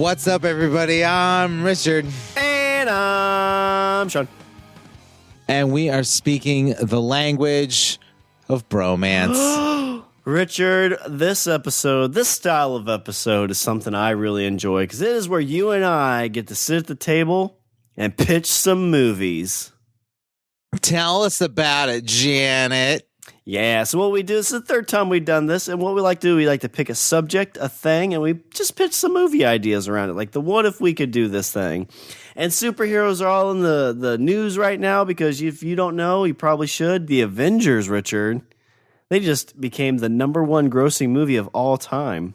What's up, everybody? I'm Richard. And I'm Shawn. And we are speaking the language of bromance. Richard, this style of episode is something I really enjoy because it is where you and I get to sit at the table and pitch some movies. Tell us about it, Janet. Yeah, so what we do, this is the third time we've done this, and what we like to do, we like to pick a subject, a thing, and we just pitch some movie ideas around it, like the what if we could do this thing. And superheroes are all in the news right now because if you don't know, you probably should. The Avengers, Richard, they just became the #1 grossing movie of all time.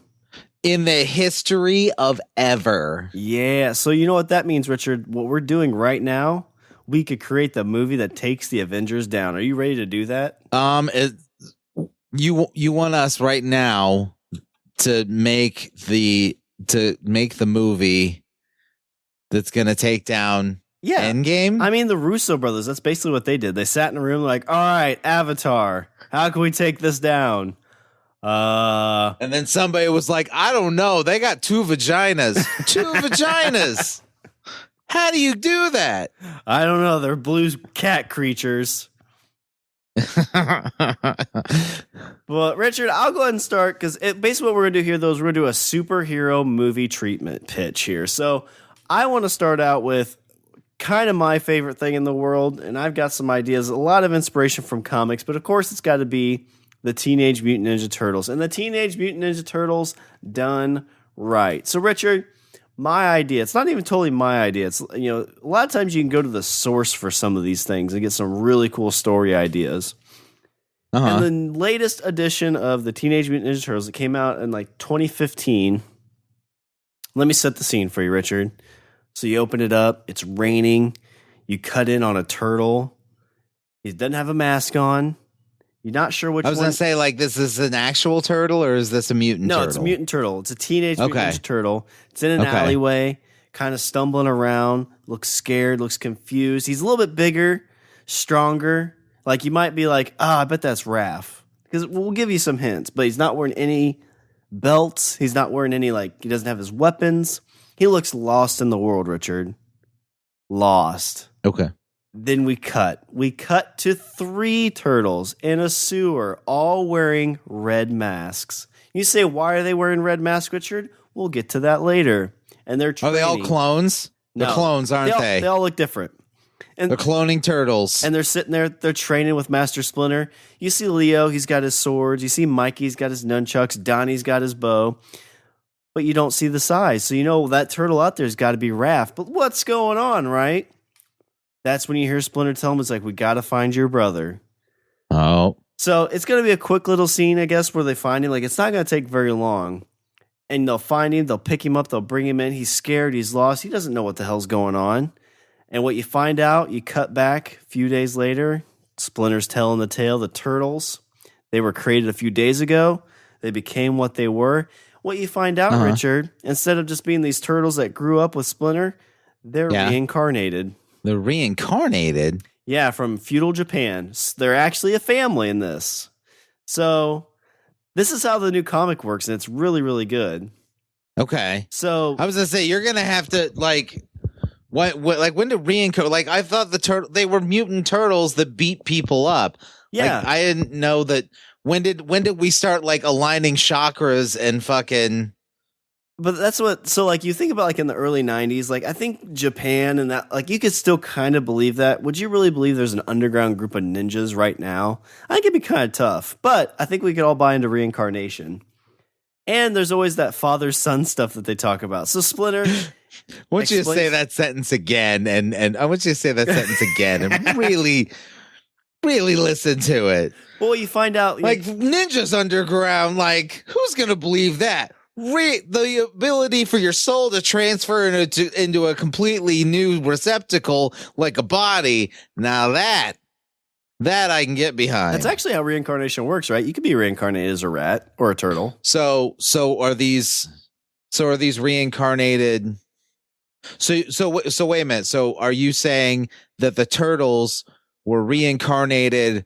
In the history of ever. Yeah, so you know what that means, Richard? What we're doing right now, we could create the movie that takes the Avengers down. Are you ready to do that? You want us right now to make the movie that's gonna take down Endgame? I mean, the Russo brothers, that's basically what they did. They sat in a room like, all right, Avatar, how can we take this down? And then somebody was like, I don't know, they got 2 vaginas. 2 vaginas. How do you do that? I don't know. They're blue cat creatures. Well, Richard, I'll go ahead and start because basically what we're going to do here, we're going to do a superhero movie treatment pitch here. So I want to start out with kind of my favorite thing in the world, and I've got some ideas, a lot of inspiration from comics, but of course it's got to be the Teenage Mutant Ninja Turtles, and the Teenage Mutant Ninja Turtles done right. So, Richard, my idea, it's not even totally my idea. It's, a lot of times you can go to the source for some of these things and get some really cool story ideas. And the latest edition of the Teenage Mutant Ninja Turtles, it came out in like 2015. Let me set the scene for you, Richard. So you open it up, it's raining, you cut in on a turtle. He doesn't have a mask on. You're not sure which one. I was going to say, like, this is an actual turtle or is this a mutant turtle? No, it's a mutant turtle. It's a teenage mutant ninja turtle. It's in an alleyway, kind of stumbling around, looks scared, looks confused. He's a little bit bigger, stronger. Like, you might be like, I bet that's Raph. Because we'll give you some hints, but he's not wearing any belts. He's not wearing any, he doesn't have his weapons. He looks lost in the world, Richard. Lost. Okay. Then we cut. We cut to 3 turtles in a sewer, all wearing red masks. You say, why are they wearing red masks, Richard? We'll get to that later. And they're training. Are they all clones? No. They're clones, aren't they? They all look different. And they're cloning turtles. And they're sitting there, they're training with Master Splinter. You see Leo, he's got his swords. You see Mikey's got his nunchucks. Donnie's got his bow. But you don't see the size. So that turtle out there's got to be Raph. But what's going on, right? That's when you hear Splinter tell him, it's like, we got to find your brother. Oh. So it's going to be a quick little scene, I guess, where they find him. Like, it's not going to take very long. And they'll find him, they'll pick him up, they'll bring him in. He's scared, he's lost, he doesn't know what the hell's going on. And what you find out, you cut back a few days later, Splinter's telling the tale, the turtles, they were created a few days ago. They became what they were. What you find out, Richard, instead of just being these turtles that grew up with Splinter, they're reincarnated. They're reincarnated? Yeah, from feudal Japan. They're actually a family in this. So this is how the new comic works, and it's really, really good. Okay. So I was going to say, you're going to have to, when did reincarnate? I thought they were mutant turtles that beat people up. Yeah. I didn't know that. When did we start, aligning chakras and fucking... But that's what, so you think about in the early 90s, I think Japan and that, you could still kind of believe that. Would you really believe there's an underground group of ninjas right now? I think it'd be kind of tough, but I think we could all buy into reincarnation. And there's always that father-son stuff that they talk about. So Splinter... I want you to say that sentence again, and I want you to say that sentence again and really, really listen to it. Well, you find out... ninjas underground, who's going to believe that? The ability for your soul to transfer into a completely new receptacle like a body. Now that I can get behind. That's actually how reincarnation works, right? You could be reincarnated as a rat or a turtle. So are these reincarnated? So wait a minute. So are you saying that the turtles were reincarnated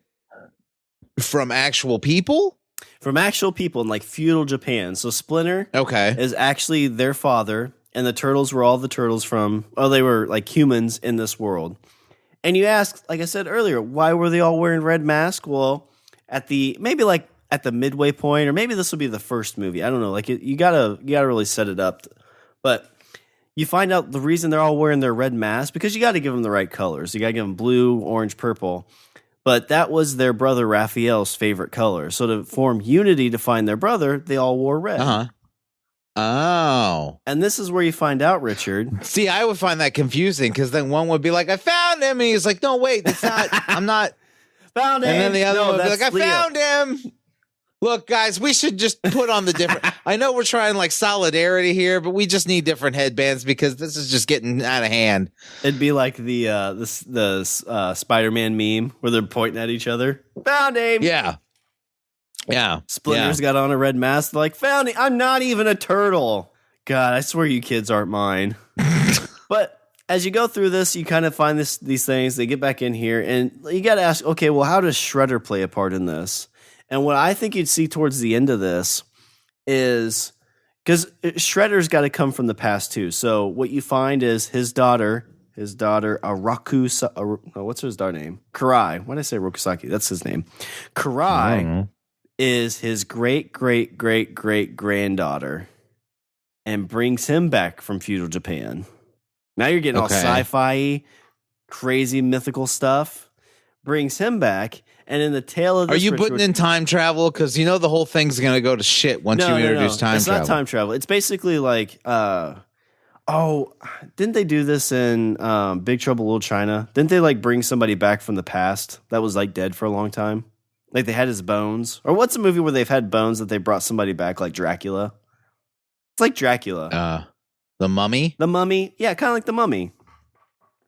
from actual people? From actual people in feudal Japan. So Splinter is actually their father, and the turtles were all the turtles from, they were like humans in this world. And you ask, like I said earlier, why were they all wearing red masks? Well, at the midway point, or maybe this will be the first movie. I don't know. Like you gotta really set it up. But you find out the reason they're all wearing their red masks, because you got to give them the right colors. You got to give them blue, orange, purple. But that was their brother Raphael's favorite color. So to form unity to find their brother, they all wore red. Uh-huh. Oh. And this is where you find out, Richard. See, I would find that confusing, because then one would be like, I found him. And he's like, no, wait, that's not, I'm not. Found him. And then the other one would be like, I Leo. found him. Look, guys, we should just put on the different. I know we're trying like solidarity here, but we just need different headbands because this is just getting out of hand. It'd be like the Spider-Man meme where they're pointing at each other. Found him. Yeah. Yeah. Splinter's got on a red mask. Like, found him. I'm not even a turtle. God, I swear you kids aren't mine. But as you go through this, you kind of find these things. They get back in here, and you got to ask, okay, well, how does Shredder play a part in this? And what I think you'd see towards the end of this is, because Shredder's got to come from the past too. So what you find is his daughter Araku. What's his daughter name? Karai. Why did I say Rokusaki? That's his name. Karai is his great granddaughter, and brings him back from feudal Japan. Now you're getting all sci-fi, crazy mythical stuff. Brings him back. And in the tail of this, are you putting in time travel? Because you know the whole thing's going to go to shit once you introduce time travel. It's not time travel. It's basically like, didn't they do this in Big Trouble in Little China? Didn't they like bring somebody back from the past that was like dead for a long time? Like they had his bones. Or what's a movie where they've had bones that they brought somebody back, like Dracula? It's like Dracula. The Mummy? The Mummy. Yeah, kind of like The Mummy.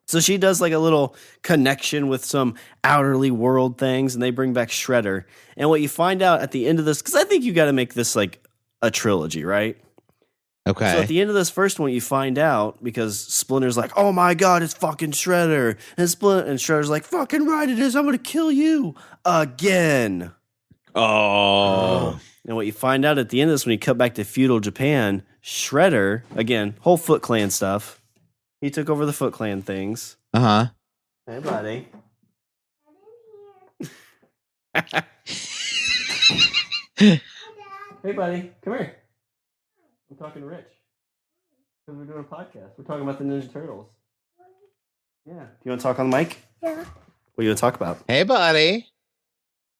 So she does like a little connection with some outerly world things, and they bring back Shredder. And what you find out at the end of this, because I think you got to make this like a trilogy, right? Okay. So at the end of this first one, you find out, because Splinter's like, oh my God, it's fucking Shredder. And Shredder's like, fucking right it is. I'm going to kill you again. Oh. And what you find out at the end of this, when you cut back to feudal Japan, Shredder, again, whole Foot Clan stuff. He took over the Foot Clan things. Uh-huh. Hey, buddy. Hey, buddy. Come here. I'm talking to Rich. Because we're doing a podcast. We're talking about the Ninja Turtles. Yeah. Do you want to talk on the mic? Yeah. What are you going to talk about? Hey, buddy.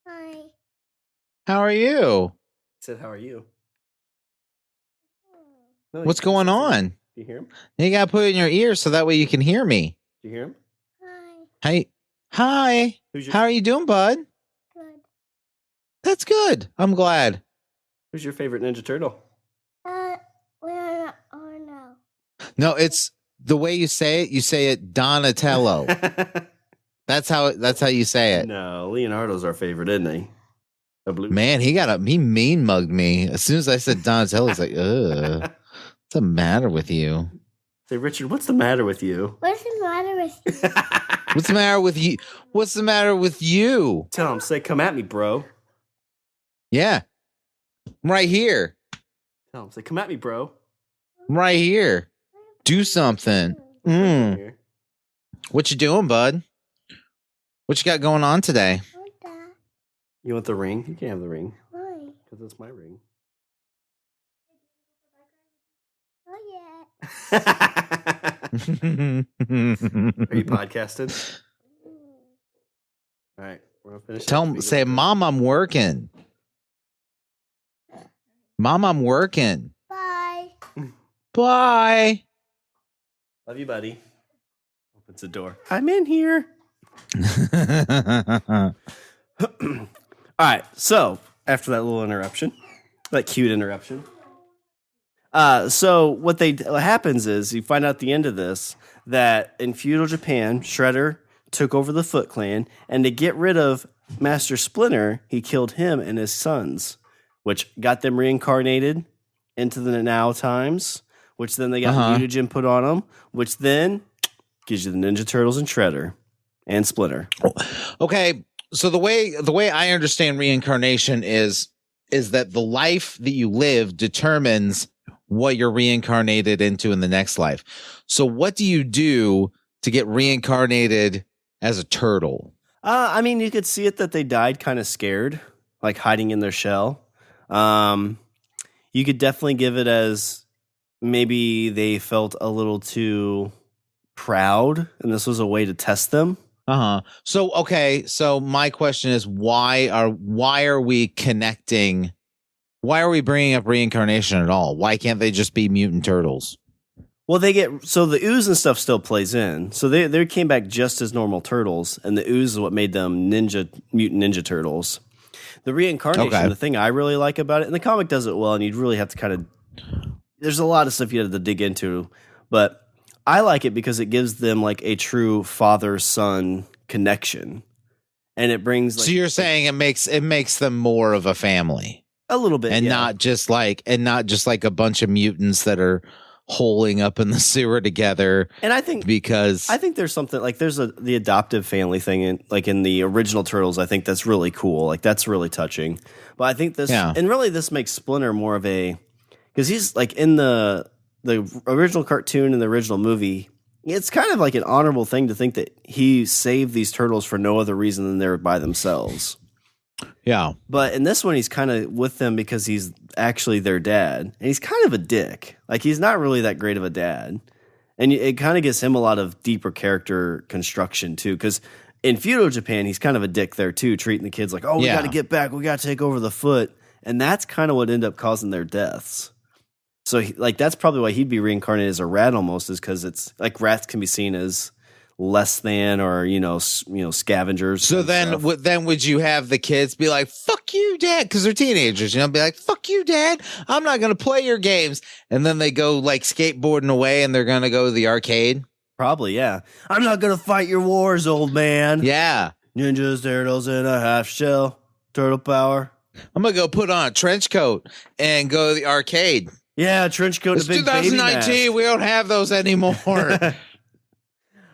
Hi. How are you? He said, how are you? No, What's going on? Do you hear him? You got to put it in your ear so that way you can hear me. Do you hear him? Hi. Hey. Hi. How are you doing, bud? Good. That's good. I'm glad. Who's your favorite Ninja Turtle? Where are now? No, it's the way you say it. You say it Donatello. That's how you say it. No, Leonardo's our favorite, isn't he? A blue Man, he mean mugged me. As soon as I said Donatello, he's like, ugh. What's the matter with you? Say, Richard, what's the matter with you? What's the matter with you? What's the matter with you? What's the matter with you? Tell him, say, come at me, bro. Yeah. I'm right here. Tell him, say, come at me, bro. I'm right here. Do something. What you doing, bud? What you got going on today? You want the ring? You can have the ring. Why? Because it's my ring. Oh, Are you podcasting? All right, we're gonna finish. Tell him, say, Mom, I'm working. Mom, I'm working. Bye. Bye. Love you, buddy. Opens the door. I'm in here. All right, so after that little interruption, that cute interruption. So what happens is you find out at the end of this that in feudal Japan, Shredder took over the Foot Clan, and to get rid of Master Splinter, he killed him and his sons, which got them reincarnated into the now times, which then they got mutagen put on them, which then gives you the Ninja Turtles and Shredder and Splinter. Okay, so the way I understand reincarnation is that the life that you live determines what you're reincarnated into in the next life. So what do you do to get reincarnated as a turtle? I mean, you could see it that they died kind of scared, like hiding in their shell. You could definitely give it as maybe they felt a little too proud, and this was a way to test them. So okay, so my question is, why are we connecting? Why are we bringing up reincarnation at all? Why can't they just be mutant turtles? Well, so the ooze and stuff still plays in. So they came back just as normal turtles, and the ooze is what made them mutant ninja turtles. The reincarnation, the thing I really like about it, and the comic does it well, and you'd really have to kind of. There's a lot of stuff you have to dig into, but I like it because it gives them like a true father-son connection, and it brings. Like, so you're saying it makes them more of a family, a little bit, and not just like a bunch of mutants that are holing up in the sewer together. And I think there's something like there's the adoptive family thing in the original Turtles. I think that's really cool. Like that's really touching. But I think and really this makes Splinter more of a, because he's like in the original cartoon and the original movie. It's kind of like an honorable thing to think that he saved these turtles for no other reason than they're by themselves. Yeah. But in this one, he's kind of with them because he's actually their dad. And he's kind of a dick. Like, he's not really that great of a dad. And it kind of gives him a lot of deeper character construction, too. Because in feudal Japan, he's kind of a dick there, too, treating the kids like, oh, we got to get back. We got to take over the foot. And that's kind of what ended up causing their deaths. So, that's probably why he'd be reincarnated as a rat almost, is because it's like rats can be seen as less than, or scavengers. So then would you have the kids be like, fuck you, dad, because they're teenagers, be like, fuck you, dad, I'm not gonna play your games, and then they go like skateboarding away and they're gonna go to the arcade? Probably, yeah. I'm not gonna fight your wars, old man. Yeah. Ninjas, turtles in a half shell, turtle power. I'm gonna go put on a trench coat and go to the arcade. Yeah, trench coat. It's 2019. We don't have those anymore.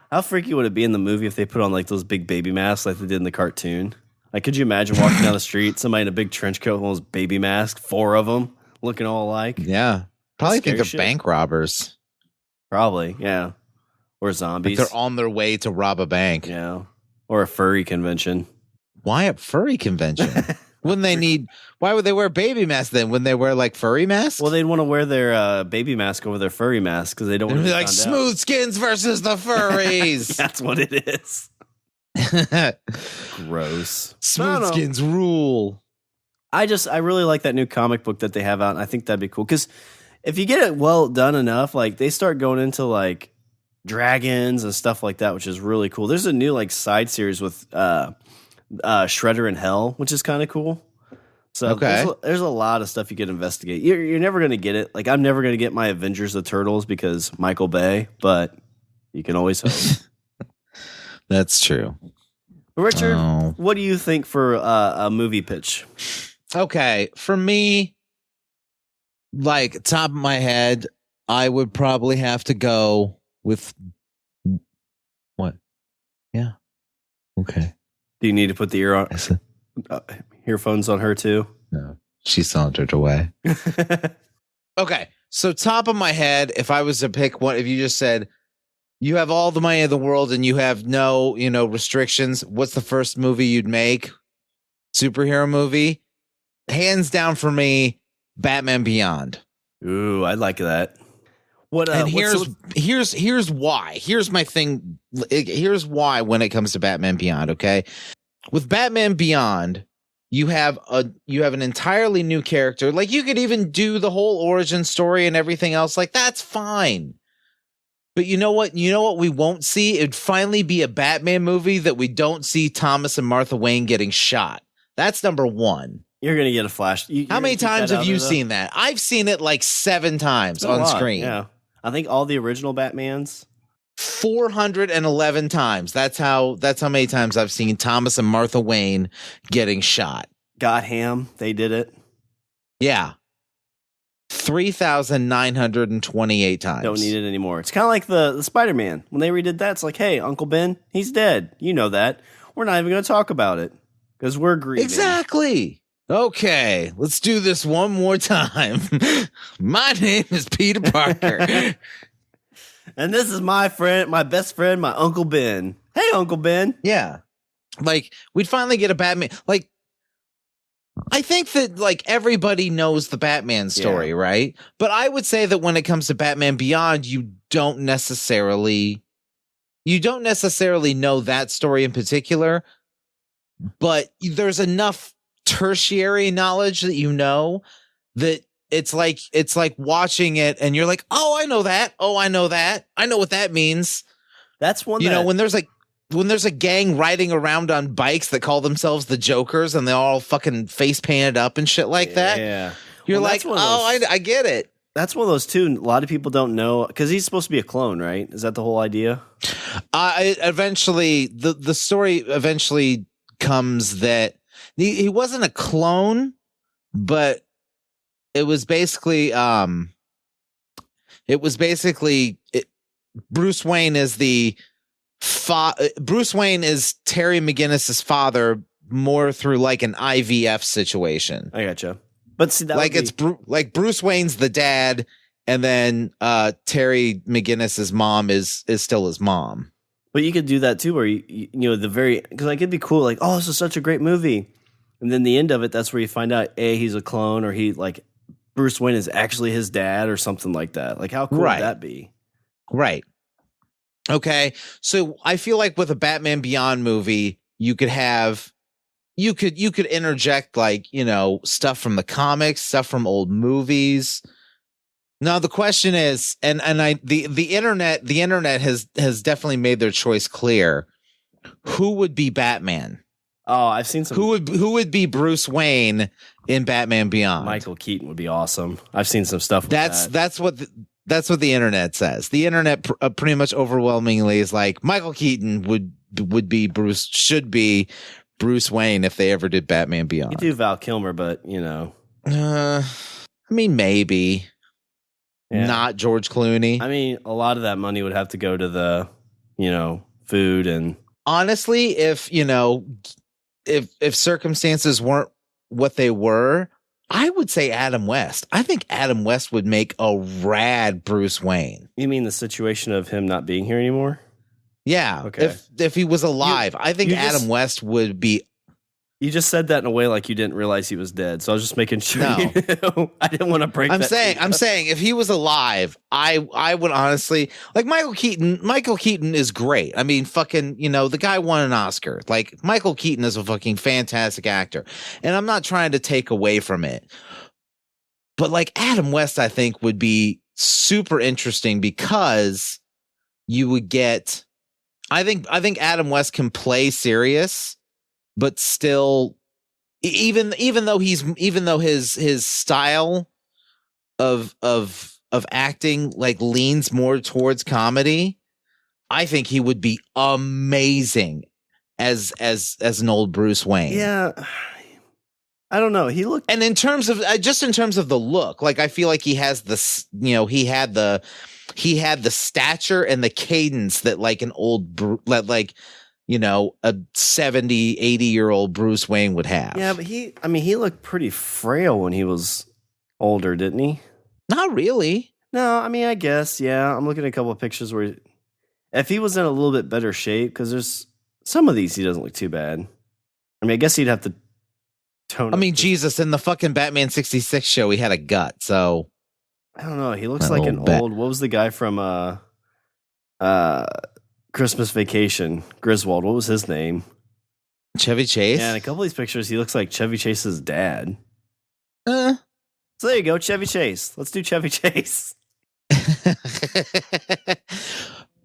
How freaky would it be in the movie if they put on like those big baby masks like they did in the cartoon? Like, could you imagine walking down the street, somebody in a big trench coat with one of those baby masks, 4 of them, looking all alike? Yeah. Probably think of bank robbers. Probably, yeah. Or zombies. Like they're on their way to rob a bank. Yeah. Or a furry convention. Why a furry convention? Why would they wear baby masks then? Wouldn't they wear like furry masks? Well, they'd want to wear their baby mask over their furry mask because they don't want to be like smooth skins versus the furries. That's what it is. Gross. Smooth skins rule. I really like that new comic book that they have out, and I think that'd be cool because if you get it well done enough, like they start going into like dragons and stuff like that, which is really cool. There's a new like side series with Shredder in Hell, which is kind of cool. So there's a lot of stuff you could investigate. You're never going to get it. Like, I'm never going to get my Avengers the Turtles because Michael Bay, but you can always hope. That's true. Richard, what do you think for a movie pitch? Okay, for me, like top of my head, I would probably have to go with what? Yeah. Okay. Do you need to put the earphones on her too? No, she sauntered away. Okay, so top of my head, if I was to pick one, if you just said you have all the money in the world and you have no, restrictions, what's the first movie you'd make? Superhero movie? Hands down for me, Batman Beyond. Ooh, I like that. And here's why. Here's my thing. Here's why when it comes to Batman Beyond. Okay, with Batman Beyond, you have an entirely new character. Like, you could even do the whole origin story and everything else. Like, that's fine. But you know what? You know what we won't see? It'd finally be a Batman movie that we don't see Thomas and Martha Wayne getting shot. That's number one. You're going to get a flash. How many times have you seen that? I've seen it like 7 times on screen. Yeah. I think all the original Batmans. 411 times. That's how many times I've seen Thomas and Martha Wayne getting shot. Gotham, they did it. Yeah. 3,928 times. Don't need it anymore. It's kind of like the Spider-Man. When they redid that, it's like, hey, Uncle Ben, he's dead. You know that. We're not even going to talk about it because we're grieving. Exactly. Okay, let's do this one more time. My name is Peter Parker. And this is my best friend, my Uncle Ben. Hey, Uncle Ben. Yeah. Like, we'd finally get a Batman. Like, I think that, like, everybody knows the Batman story, right? But I would say that when it comes to Batman Beyond, you don't necessarily know that story in particular, but there's enough tertiary knowledge that you know that it's like watching it and you're like, oh, I know that. Oh, I know that. I know what that means. That's one. You know, when there's a gang riding around on bikes that call themselves the Jokers and they're all fucking face painted up and shit like that. Yeah. You're like, oh, I get it. That's one of those too. A lot of people don't know because he's supposed to be a clone, right? Is that the whole idea? Eventually, the story eventually comes that he wasn't a clone, but it was basically Bruce Wayne is Bruce Wayne is Terry McGinnis's father more through like an IVF situation. I gotcha. But see, that like it's like Bruce Wayne's the dad, and then Terry McGinnis's mom is still his mom. But you could do that too, where you know because like it'd be cool, like, oh, this is such a great movie, and then the end of it, that's where you find out he's a clone, or Bruce Wayne is actually his dad, or something like that. Like, how cool would that be? Right. Okay, so I feel like with a Batman Beyond movie, you could interject, like, you know, stuff from the comics, stuff from old movies. Now the question is, the internet has definitely made their choice clear. Who would be Batman? Oh, I've seen some. Who would be Bruce Wayne in Batman Beyond? Michael Keaton would be awesome. I've seen some stuff. That's what the internet says. The internet pretty much overwhelmingly is like, Michael Keaton should be Bruce Wayne if they ever did Batman Beyond. You do Val Kilmer, but you know, I mean, maybe not George Clooney. I mean, a lot of that money would have to go to the, you know, food. And honestly, if circumstances weren't what they were, I would say Adam West. I think Adam West would make a rad Bruce Wayne. You mean the situation of him not being here anymore? Yeah. Okay. If he was alive, I think Adam West would be. You just said that in a way like you didn't realize he was dead. So I was just making sure. No. I didn't want to break. I'm saying if he was alive, I would honestly like Michael Keaton. Michael Keaton is great. I mean, fucking, you know, the guy won an Oscar. Like, Michael Keaton is a fucking fantastic actor, and I'm not trying to take away from it. But like Adam West, I think would be super interesting because you would get. I think Adam West can play serious, but still, even though his style of acting like leans more towards comedy, I think he would be amazing as an old Bruce Wayne. Yeah. I don't know. He looked, and in terms of the look, like, I feel like he has this, you know, he had the stature and the cadence that like an old, like, you know, a 70, 80-year-old Bruce Wayne would have. Yeah, but he looked pretty frail when he was older, didn't he? Not really. No, I mean, I guess, yeah. I'm looking at a couple of pictures where if he was in a little bit better shape, because there's some of these he doesn't look too bad. I mean, I guess he'd have to tone up. Jesus, in the fucking Batman 66 show, he had a gut, so I don't know. He looks like an old. What was the guy from Christmas Vacation? Griswold. What was his name? Chevy Chase. Yeah, in a couple of these pictures, he looks like Chevy Chase's dad. So there you go, Chevy Chase. Let's do Chevy Chase.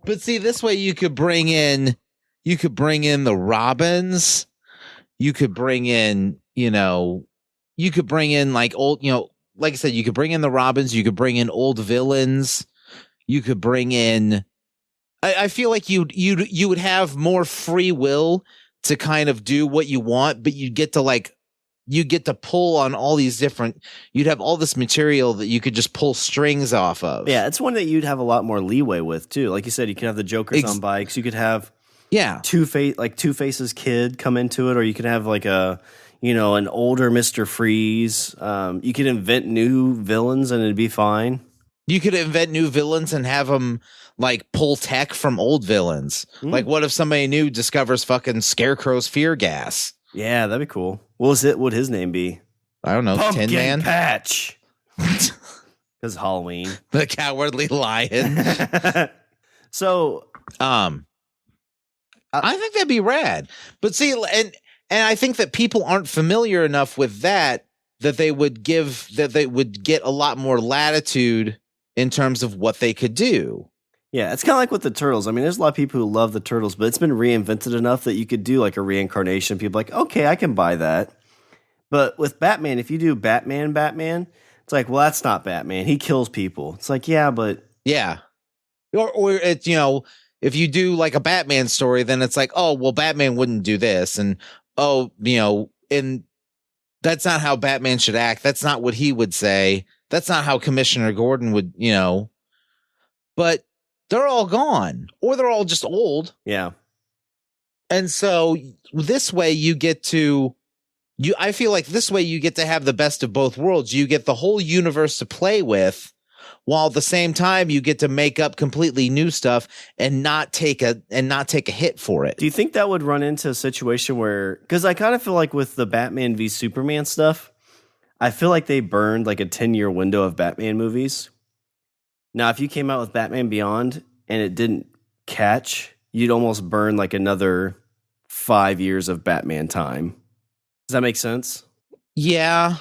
But see, this way you could bring in the Robins. You could bring in, like old, like I said, you could bring in the Robins. You could bring in old villains. You could bring in. I feel like you would have more free will to kind of do what you want, but you get to pull on all these different. You'd have all this material that you could just pull strings off of. Yeah, it's one that you'd have a lot more leeway with too. Like you said, you could have the Jokers on bikes. You could have Two-Face's kid come into it, or you could have like a an older Mr. Freeze. You could invent new villains and it'd be fine. You could invent new villains and have them like pull tech from old villains. Like, what if somebody new discovers fucking Scarecrow's fear gas? Yeah, that'd be cool. What would his name be? I don't know. Pumpkin Tin Man? Patch. Because Halloween. The Cowardly Lion. So, I think that'd be rad. But see, and I think that people aren't familiar enough with that they would get a lot more latitude in terms of what they could do. yeah, it's kind of like with the Turtles. I mean, there's a lot of people who love the Turtles, but it's been reinvented enough that you could do like a reincarnation. People are like, okay, I can buy that. But with Batman, if you do Batman, it's like, well, that's not Batman. He kills people. It's like, yeah, but Yeah. Or it's, if you do like a Batman story, then it's like, oh, well, Batman wouldn't do this. And, and that's not how Batman should act. That's not what he would say. That's not how Commissioner Gordon would, but they're all gone or they're all just old. yeah. And so this way I feel like this way you get to have the best of both worlds. You get the whole universe to play with, while at the same time you get to make up completely new stuff and not take a hit for it. Do you think that would run into a situation where, because I kind of feel like with the Batman v Superman stuff, I feel like they burned like a 10-year window of Batman movies. Now, if you came out with Batman Beyond and it didn't catch, you'd almost burn like another 5 years of Batman time. Does that make sense? Yeah.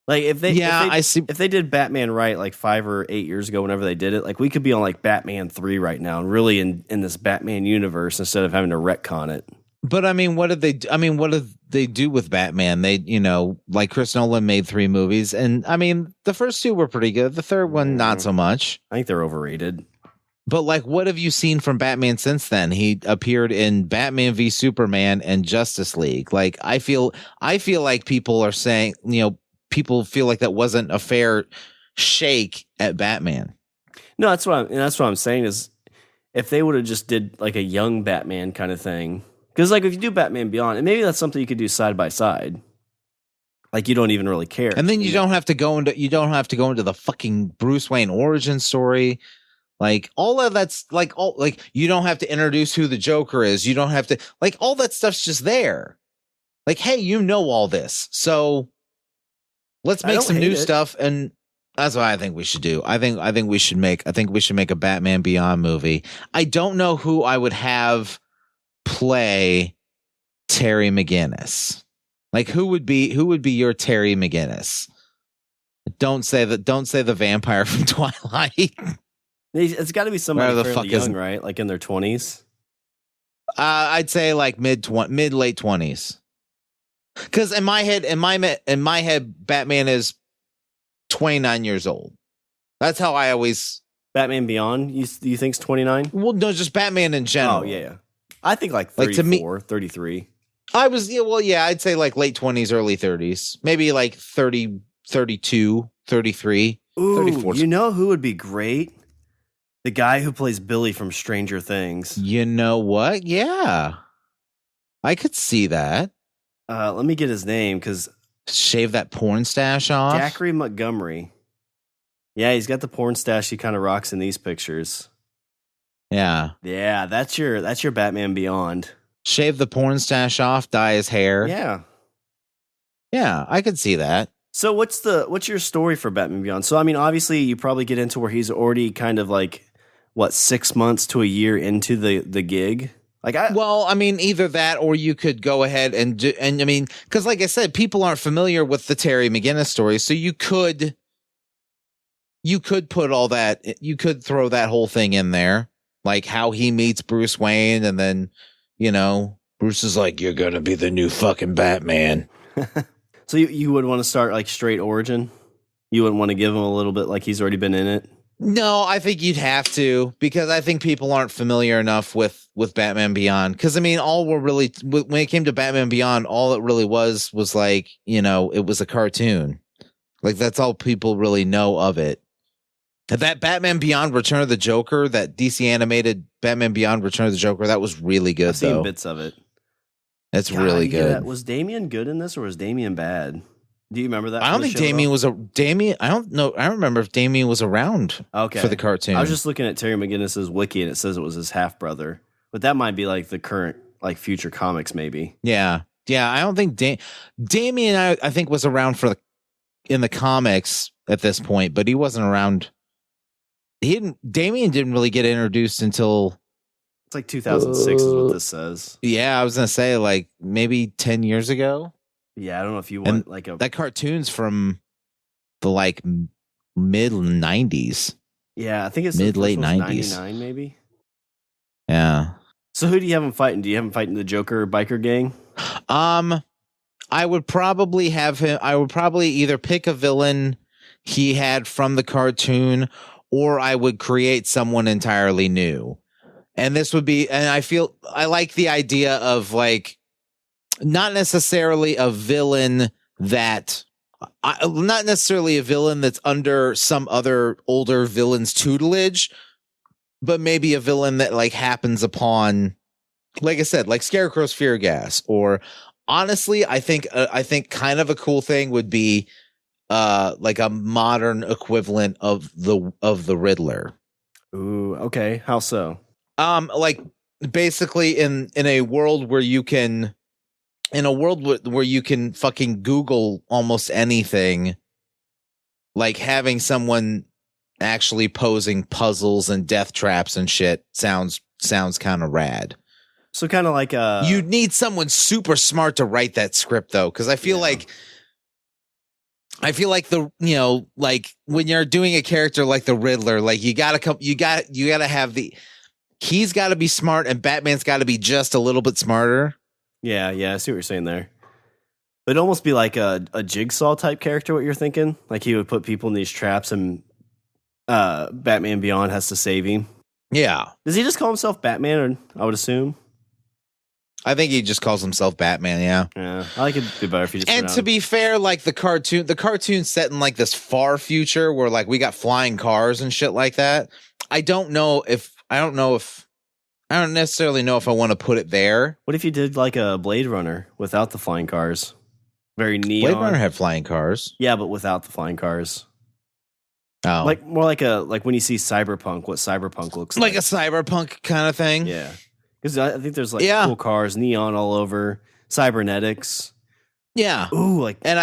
Like I see. If they did Batman right like 5 or 8 years ago, whenever they did it, like we could be on like Batman 3 right now and really in this Batman universe instead of having to retcon it. But I mean, what did they do with Batman? They, like Chris Nolan made 3 movies, and I mean, the first 2 were pretty good. The third one, not so much. I think they're overrated. But like, what have you seen from Batman since then? He appeared in Batman v Superman and Justice League. Like, I feel like people are saying, people feel like that wasn't a fair shake at Batman. No, that's what I'm saying is if they would have just did like a young Batman kind of thing. Because like if you do Batman Beyond, and maybe that's something you could do side by side. Like you don't even really care. And then you don't have to go into the fucking Bruce Wayne origin story. Like all of that's like you don't have to introduce who the Joker is. You don't have to like all that stuff's just there. Like, hey, all this. So let's make some new stuff, and that's what I think we should do. I think we should make a Batman Beyond movie. I don't know who I would have play Terry McGinnis. Like who would be your Terry McGinnis? Don't say the vampire from Twilight. It's got to be somebody fairly young, right? Like in their 20s. I'd say like mid late 20s. Because in my head, Batman is 29 years old. That's how I always. Batman Beyond, you think's 29? Well, no, just Batman in general. Oh yeah, I think like 34, to me, 33. I'd say like late 20s, early 30s, maybe like 30, 32, 33, Ooh, 34. You know who would be great? The guy who plays Billy from Stranger Things. You know what? Yeah, I could see that. Let me get his name because shave that porn stash off. Zachary Montgomery. Yeah, he's got the porn stash he kind of rocks in these pictures. Yeah. Yeah, that's your Batman Beyond. Shave the porn stash off, dye his hair. Yeah. Yeah, I could see that. So what's your story for Batman Beyond? So I mean, obviously you probably get into where he's already kind of like 6 months to a year into the gig. Either that or you could go ahead and do, and I mean, because like I said, people aren't familiar with the Terry McGinnis story, so you could put all that, you could throw that whole thing in there, like how he meets Bruce Wayne, and then Bruce is like, "You're gonna be the new fucking Batman." So you would want to start like straight origin. You wouldn't want to give him a little bit like he's already been in it. No, I think you'd have to, because I think people aren't familiar enough with Batman Beyond. Because I mean, when it came to Batman Beyond, all it really was like, it was a cartoon. Like that's all people really know of it. That Batman Beyond Return of the Joker, that DC animated Batman Beyond Return of the Joker, that was really good. I've seen bits of it. It's God, really yeah, good. was Damien good in this, or was Damien bad? Do you remember that? I don't think Damien. I don't know. I don't remember if Damien was around for the cartoon. I was just looking at Terry McGinnis's wiki, and it says it was his half brother, but that might be like the current, like future comics, maybe. Yeah. I don't think Damien. I think was around in the comics at this point, but he wasn't around. Damien didn't really get introduced until it's like 2006 is what this says. Yeah, I was gonna say like maybe 10 years ago. Yeah, I don't know if you want that cartoon's from the like mid 90s. Yeah, I think it's mid late 90s, 99 maybe. Yeah. So who do you have him fighting? Do you have him fighting the Joker biker gang? I would probably have him. I would probably either pick a villain he had from the cartoon, or I would create someone entirely new. And this would be, and I like the idea of like, not necessarily a villain that's under some other older villain's tutelage, but maybe a villain that like happens upon, like I said, like Scarecrow's fear gas. Or honestly, I think kind of a cool thing would be like a modern equivalent of the Riddler. Ooh, okay. How so? Like basically in a world where you can, where you can fucking Google almost anything, like having someone actually posing puzzles and death traps and shit sounds kind of rad. So kind of like you'd need someone super smart to write that script though, because I feel like like when you're doing a character like the Riddler, like you gotta have he's got to be smart, and Batman's got to be just a little bit smarter. Yeah, I see what you're saying there. It'd almost be like a Jigsaw type character, what you're thinking? Like he would put people in these traps and Batman Beyond has to save him. Yeah. Does he just call himself Batman, or I would assume? I think he just calls himself Batman, yeah. Yeah, I like it'd be better if he just And to be fair, like the cartoon's set in like this far future where like we got flying cars and shit like that. I don't necessarily know if I want to put it there. What if you did like a Blade Runner without the flying cars? Very neon. Blade Runner had flying cars. Yeah, but without the flying cars. Oh. Like more like when you see Cyberpunk, what Cyberpunk looks like. Like a cyberpunk kind of thing. Yeah. Because I think there's like cool cars, neon all over, cybernetics. Yeah. Ooh, like, and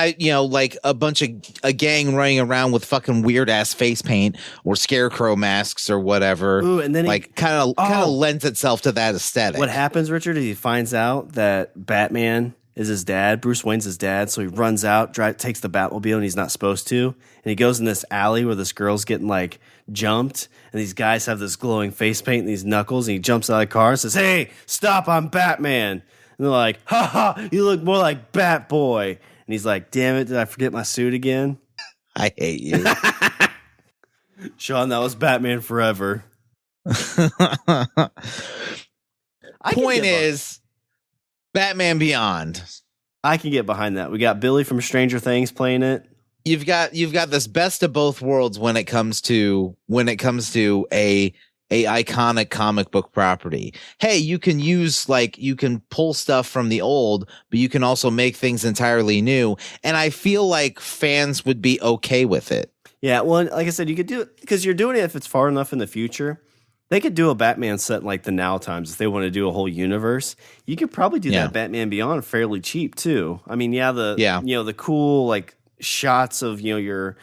like a gang running around with fucking weird ass face paint or scarecrow masks or whatever. Ooh, and then like kind of lends itself to that aesthetic. What happens, Richard, is he finds out that Batman is his dad. Bruce Wayne's his dad, so he runs out, takes the Batmobile, and he's not supposed to. And he goes in this alley where this girl's getting like jumped, and these guys have this glowing face paint and these knuckles, and he jumps out of the car and says, "Hey, stop, I'm Batman." And they're like, "Ha ha, you look more like Bat Boy." And he's like, "Damn it, did I forget my suit again?" I hate you. Shawn, that was Batman Forever. Point is, Batman Beyond. I can get behind that. We got Billy from Stranger Things playing it. You've got this best of both worlds when it comes to a iconic comic book property. Hey, you can pull stuff from the old, but you can also make things entirely new. And I feel like fans would be okay with it. Yeah, well, like I said, you could do it because you're doing it if it's far enough in the future. They could do a Batman set in like the now times if they want to do a whole universe. You could probably do that Batman Beyond fairly cheap too. I mean, the cool like shots of your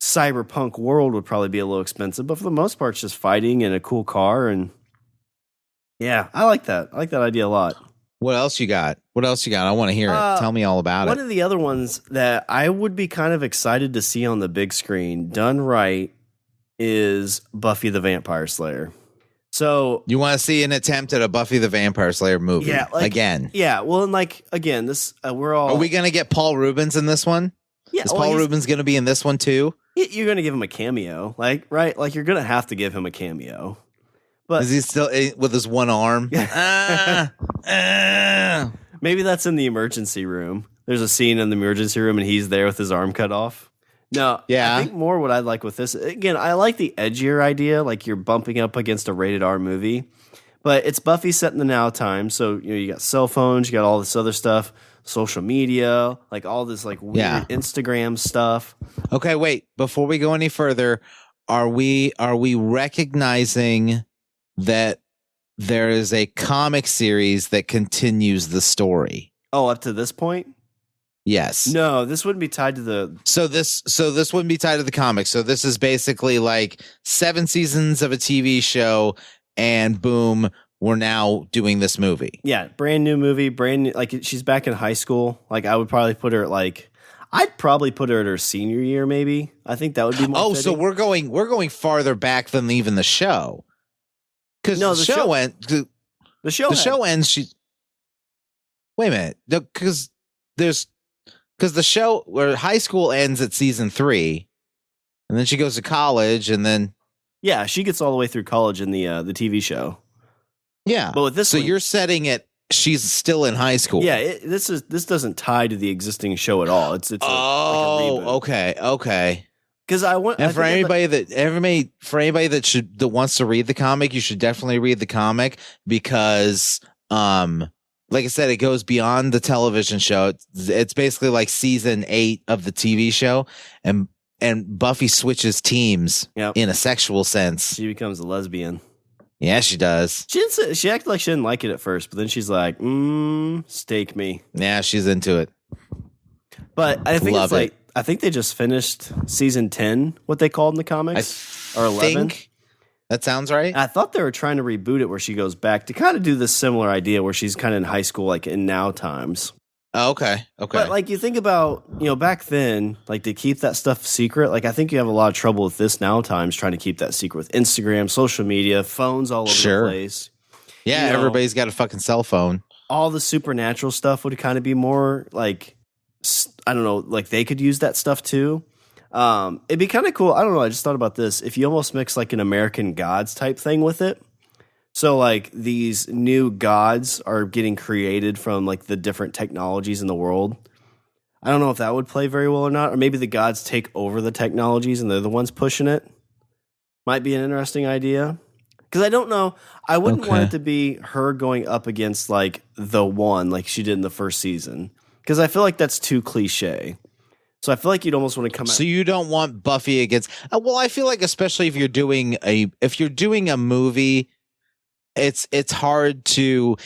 cyberpunk world would probably be a little expensive, but for the most part, it's just fighting and a cool car. And yeah, I like that. I like that idea a lot. What else you got? I want to hear it. Tell me all about it. One of the other ones that I would be kind of excited to see on the big screen done right is Buffy the Vampire Slayer. So you want to see an attempt at a Buffy the Vampire Slayer movie again? Yeah. Well, and like again, this we're all. Are we gonna get Paul Rubens in this one? Yeah. Is Paul Rubens gonna be in this one too? You're gonna give him a cameo, like right? Like you're gonna have to give him a cameo. But is he still with his one arm? Maybe that's in the emergency room. There's a scene in the emergency room, and he's there with his arm cut off. No, I think more what I'd like with this, again, I like the edgier idea, like you're bumping up against a rated R movie, But it's Buffy set in the now time, so you got cell phones, you got all this other stuff, social media, like all this like weird Instagram stuff. Okay, wait. Before we go any further, are we recognizing that there is a comic series that continues the story? Oh, up to this point? Yes. No, this wouldn't be tied to the. So this wouldn't be tied to the comics. So this is basically like 7 seasons of a TV show, and boom, we're now doing this movie. Yeah, brand new movie, brand new. Like she's back in high school. Like I would probably put her at like. I'd probably put her at her senior year, maybe. I think that would be more. Oh, fitting. so we're going farther back than even the show. Because No, the show ends. the show ends. Wait a minute, because the show where high school ends at season 3, and then she goes to college, and then Yeah, she gets all the way through college in the TV show. Yeah. But with this so one, you're setting it, she's still in high school. Yeah, this doesn't tie to the existing show at all. It's like a reboot. Okay. Because I want And for anybody that wants to read the comic, you should definitely read the comic because like I said, it goes beyond the television show. It's basically like season 8 of the TV show, and Buffy switches teams in a sexual sense. She becomes a lesbian. Yeah, she does. She acted like she didn't like it at first, but then she's like, stake me. Yeah, she's into it. But I think I think they just finished season 10, what they called in the comics, or 11. That sounds right. I thought they were trying to reboot it where she goes back to kind of do this similar idea where she's kind of in high school, like in now times. Oh, okay. But like you think about, back then, like to keep that stuff secret, like I think you have a lot of trouble with this now times trying to keep that secret with Instagram, social media, phones all over the place. Yeah, everybody's got a fucking cell phone. All the supernatural stuff would kind of be more like, I don't know, like they could use that stuff too. It'd be kind of cool. I don't know. I just thought about this. If you almost mix like an American Gods type thing with it. So like these new gods are getting created from like the different technologies in the world. I don't know if that would play very well or not. Or maybe the gods take over the technologies and they're the ones pushing it. Might be an interesting idea. Because I don't know. I wouldn't want it to be her going up against like the one like she did in the first season. Because I feel like that's too cliche. So I feel like you'd almost want to come out. So you don't want Buffy against. Well, I feel like especially if you're doing a movie, it's hard to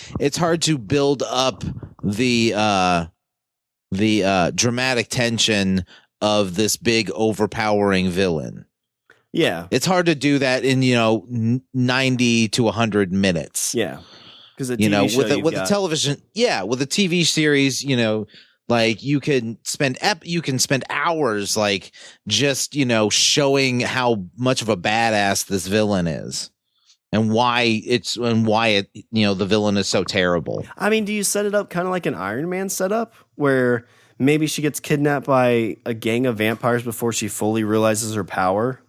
build up the dramatic tension of this big overpowering villain. Yeah, it's hard to do that in 90 to 100 minutes. Yeah, because with the television, with a TV series, like you can spend hours like just showing how much of a badass this villain is and why the villain is so terrible. I mean, do you set it up kind of like an Iron Man setup where maybe she gets kidnapped by a gang of vampires before she fully realizes her power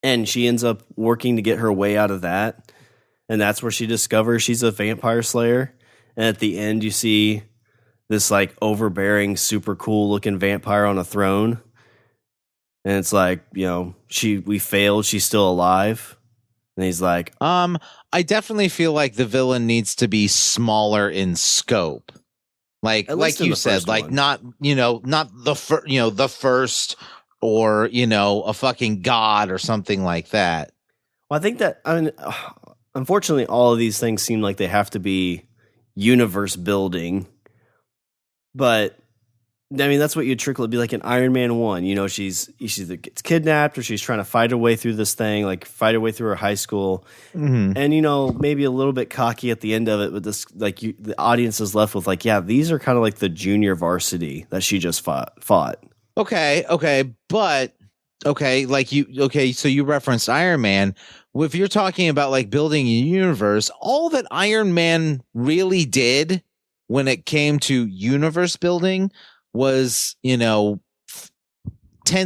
and she ends up working to get her way out of that, and that's where she discovers she's a vampire slayer, and at the end you see this like overbearing, super cool looking vampire on a throne. And it's like, we failed. She's still alive. And he's like, I definitely feel like the villain needs to be smaller in scope. Like you said, like not the first or, a fucking god or something like that. Well, I think that, unfortunately, all of these things seem like they have to be universe building. But I mean, that's what you'd trickle. It'd be like an Iron Man 1. She's either gets kidnapped or she's trying to fight her way through this thing, like fight her way through her high school. Mm-hmm. And, maybe a little bit cocky at the end of it, but this, like, the audience is left with, like, yeah, these are kind of like the junior varsity that she just fought. Okay. So you referenced Iron Man. If you're talking about, like, building a universe, all that Iron Man really did when it came to universe building was, 10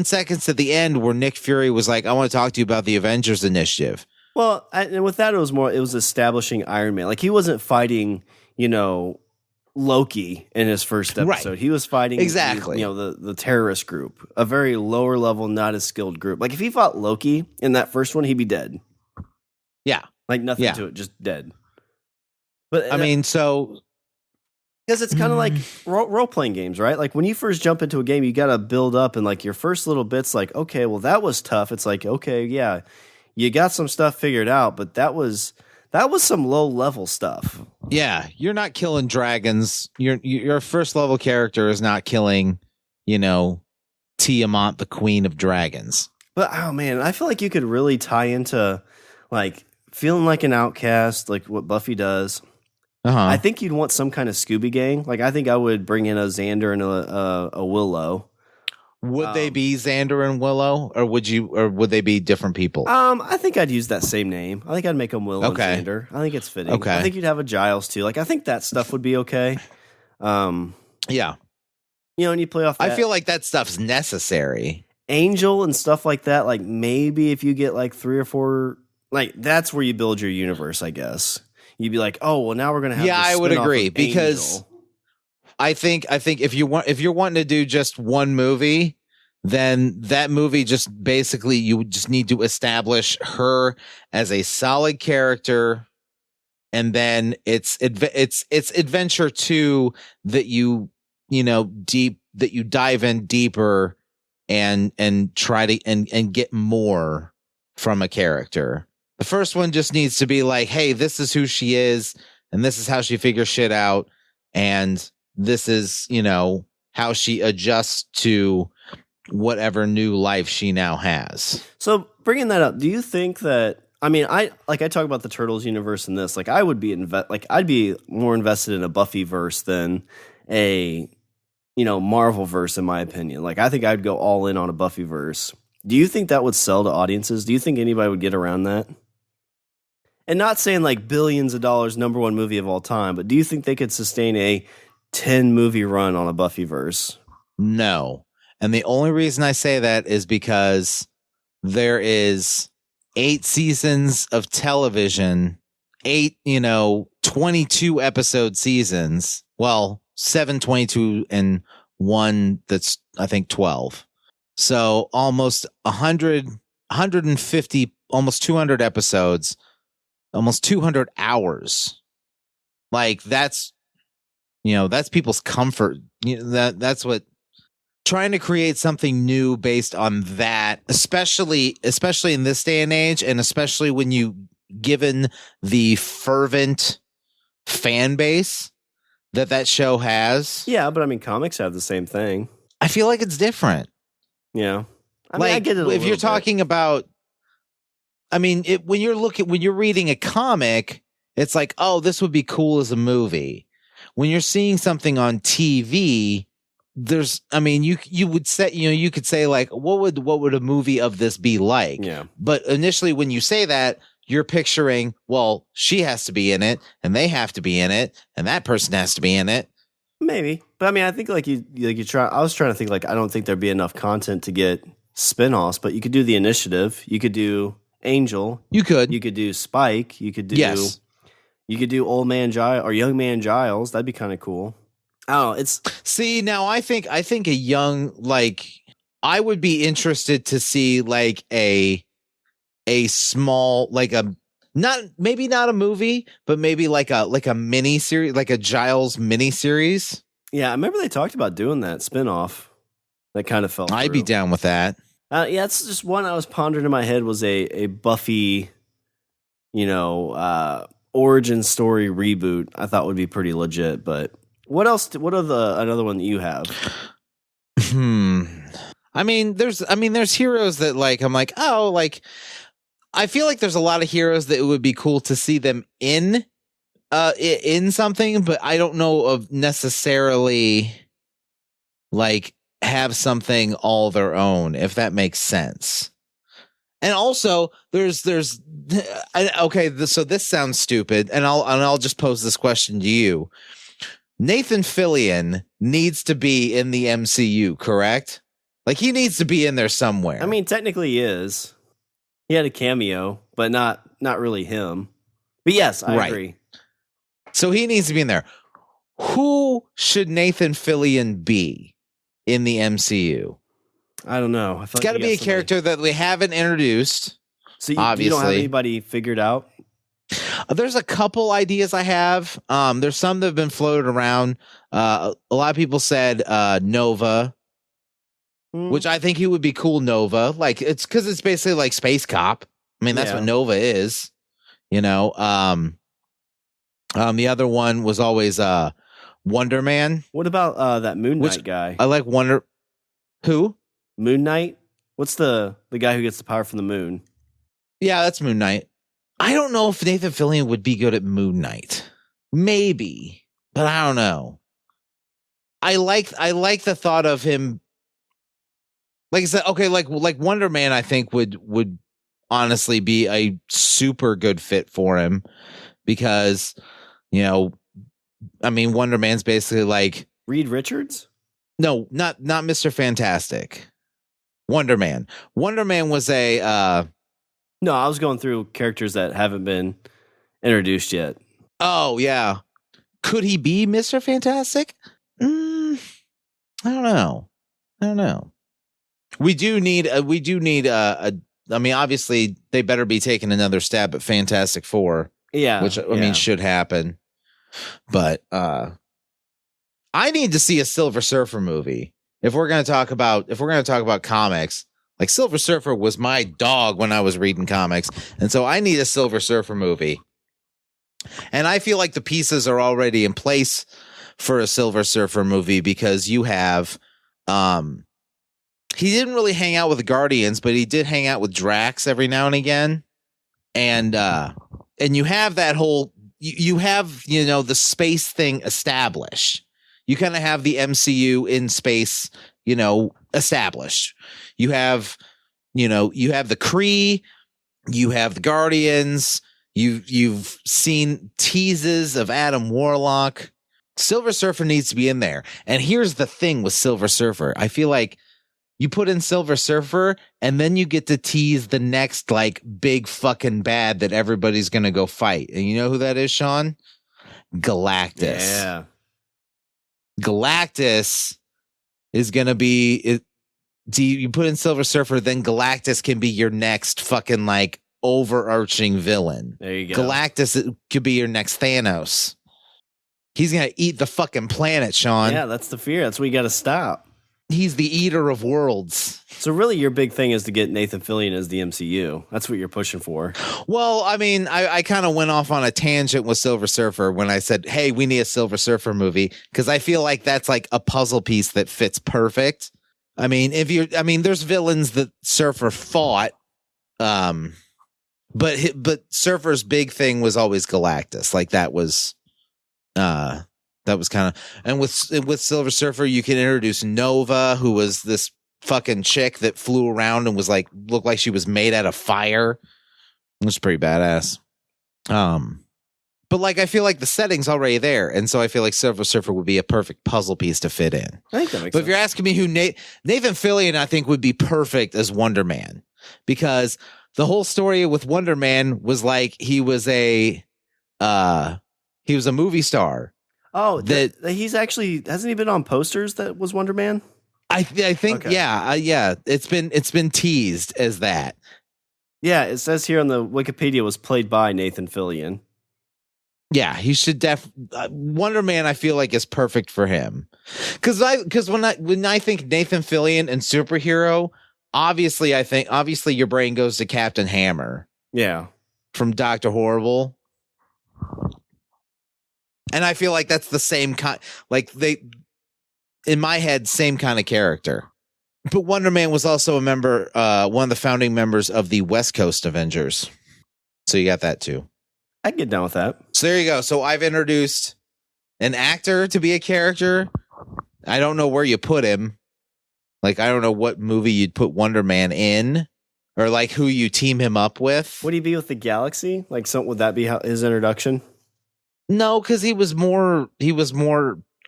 seconds at the end where Nick Fury was like, I want to talk to you about the Avengers Initiative. Well, and with that, it was establishing Iron Man. Like, he wasn't fighting, Loki in his first episode. Right. He was fighting the terrorist group, a very lower level, not as skilled group. Like, if he fought Loki in that first one, he'd be dead. Yeah. Like, nothing to it, just dead. But I mean, so because it's kind of like role playing games, right? Like when you first jump into a game, you got to build up, and like your first little bits, like okay, well that was tough. It's like okay, yeah, you got some stuff figured out, but that was some low level stuff. yeah, you're not killing dragons. Your first level character is not killing, Tiamat, the queen of dragons. But oh man, I feel like you could really tie into like feeling like an outcast, like what Buffy does. I think you'd want some kind of Scooby Gang. Like I think I would bring in a Xander and a Willow. Would they be Xander and Willow, or would they be different people? I think I'd use that same name. I think I'd make them Willow and Xander. I think it's fitting. Okay. I think you'd have a Giles too. Like I think that stuff would be okay. Yeah. And you play off that I feel like that stuff's necessary. Angel and stuff like that. Like maybe if you get like 3 or 4, like that's where you build your universe, I guess. You'd be like, oh, well, now we're gonna have. Yeah, this I would spin-off agree of because Angel. I think if you're wanting to do just one movie, then that movie just basically you just need to establish her as a solid character, and then it's adventure 2 that you dive in deeper and try to and get more from a character. The first one just needs to be like, hey, this is who she is, and this is how she figures shit out, and this is, how she adjusts to whatever new life she now has. So bringing that up, do you think that? I mean, I talk about the Turtles universe in this. Like, I would be I'd be more invested in a Buffyverse than a Marvelverse, in my opinion. Like, I think I'd go all in on a Buffyverse. Do you think that would sell to audiences? Do you think anybody would get around that? And not saying like billions of dollars, #1 movie of all time, but do you think they could sustain a 10 movie run on a Buffyverse? No. And the only reason I say that is because there is 8 seasons of television, 8, 22 episode seasons. Well, 7, 22, and 1 that's, I think, 12. So almost 100, 150, almost 200 episodes, almost 200 hours. Like that's people's comfort. That's what trying to create something new based on that, especially in this day and age, and especially when you given the fervent fan base that show has. Yeah, but I mean, comics have the same thing. I feel like it's different. Yeah, I mean, I get it. If you're talking about, I mean, when you're reading a comic, it's like, oh, this would be cool as a movie. When you're seeing something on TV, you would say, you could say like, what would a movie of this be like? Yeah. But initially, when you say that, you're picturing, well, she has to be in it, and they have to be in it, and that person has to be in it. Maybe, but I mean, I think I was trying to think like, I don't think there'd be enough content to get spin-offs, but you could do the Initiative, you could do Angel, you could do Spike, you could do you could do Old Man Giles or Young Man Giles. That'd be kind of cool. I don't know. Now I think a young, like, I would be interested to see like a small, like maybe not a movie, but maybe like a mini series, like a Giles mini series. Yeah, I remember they talked about doing that spin-off. That kind of fell through. I'd be down with that. Yeah, it's just one I was pondering in my head was a Buffy, origin story reboot. I thought would be pretty legit. But what else? What are another one that you have? I mean, there's heroes that like I'm like, oh, like I feel like there's a lot of heroes that it would be cool to see them in something, but I don't know of necessarily like have something all their own, if that makes sense. And also so this sounds stupid, and I'll just pose this question to you. Nathan Fillion needs to be in the MCU, correct? Like, he needs to be in there somewhere. I mean, technically he is. He had a cameo, but not really him. But yes, I agree. So he needs to be in there. Who should Nathan Fillion be in the MCU? I don't know. It's got to be a character that we haven't introduced. So obviously. You don't have anybody figured out? There's a couple ideas I have. There's some that have been floated around. A lot of people said Nova, which I think he would be cool. Nova, like it's because it's basically like Space Cop. I mean, that's what Nova is. You know. The other one was always Wonder Man. What about that Moon Knight guy? I like Wonder. Who? Moon Knight. What's the guy who gets the power from the moon? Yeah, that's Moon Knight. I don't know if Nathan Fillion would be good at Moon Knight. Maybe, but I don't know. I like the thought of him. Like I said, okay, like Wonder Man, I think would honestly be a super good fit for him because, you know, I mean, Wonder Man's basically like Reed Richards. No, not Mr. Fantastic. Wonder Man. Wonder Man was a. No, I was going through characters that haven't been introduced yet. Oh yeah, could he be Mr. Fantastic? I don't know. We do need. I mean, obviously, they better be taking another stab at Fantastic Four. Yeah, which I mean should happen. But I need to see a Silver Surfer movie. If we're gonna talk about comics, like Silver Surfer was my dog when I was reading comics, and so I need a Silver Surfer movie. And I feel like the pieces are already in place for a Silver Surfer movie because you have, he didn't really hang out with the Guardians, but he did hang out with Drax every now and again, and you have that whole, you have, you know, the space thing established. You kind of have the MCU in space, you know, established. You have the Kree, you have the Guardians, you've seen teases of Adam Warlock. Silver Surfer needs to be in there. And here's the thing with Silver Surfer. I feel like you put in Silver Surfer and then you get to tease the next like big fucking bad that everybody's going to go fight. And you know who that is, Sean? Galactus. Yeah. Galactus is going to be, you put in Silver Surfer, then Galactus can be your next fucking like overarching villain. There you go. Galactus could be your next Thanos. He's going to eat the fucking planet, Sean. Yeah, that's the fear. That's what you got to stop. He's the eater of worlds. So really your big thing is to get Nathan Fillion as the MCU. That's what you're pushing for. Well, I mean, I kind of went off on a tangent with Silver Surfer when I said, hey, we need a Silver Surfer movie, because I feel like that's like a puzzle piece that fits perfect. I mean, there's villains that Surfer fought, but Surfer's big thing was always Galactus. Like that was kind of, and with Silver Surfer, you can introduce Nova, who was this fucking chick that flew around and was like, looked like she was made out of fire. It was pretty badass. But like, I feel like the setting's already there. And so I feel like Silver Surfer would be a perfect puzzle piece to fit in. I think that makes sense. But if you're asking me who Nathan Fillion, I think would be perfect as Wonder Man, because the whole story with Wonder Man was like, he was a movie star. Oh, that he's actually, hasn't he been on posters that was Wonder Man? I think, okay. Yeah. It's been teased as that. Yeah, it says here on the Wikipedia was played by Nathan Fillion. Yeah, he should Wonder Man, I feel like, is perfect for him. Because when I think Nathan Fillion and superhero, obviously your brain goes to Captain Hammer. Yeah. From Dr. Horrible. And I feel like that's the same kind, like in my head, same kind of character. But Wonder Man was also a member, one of the founding members of the West Coast Avengers. So you got that too. I can get down with that. So there you go. So I've introduced an actor to be a character. I don't know where you put him. Like, I don't know what movie you'd put Wonder Man in, or like who you team him up with. Would he be with the Galaxy? Like, would that be his introduction? No, because he was more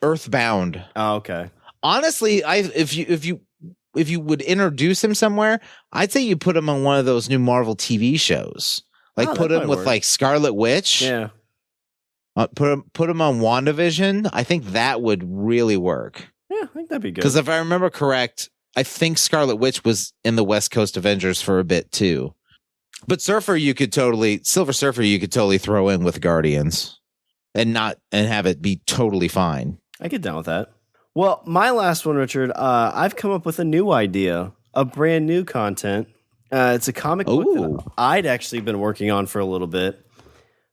earthbound. Oh, okay. Honestly, if you would introduce him somewhere, I'd say you put him on one of those new Marvel TV shows. Like put him with like Scarlet Witch. Yeah. Put him on WandaVision. I think that would really work. Yeah, I think that'd be good. Because if I remember correct, I think Scarlet Witch was in the West Coast Avengers for a bit too. But Silver Surfer you could totally throw in with Guardians and have it be totally fine. I get down with that. Well, my last one, Richard, I've come up with a new idea, a brand new content. It's a comic book that I'd actually been working on for a little bit.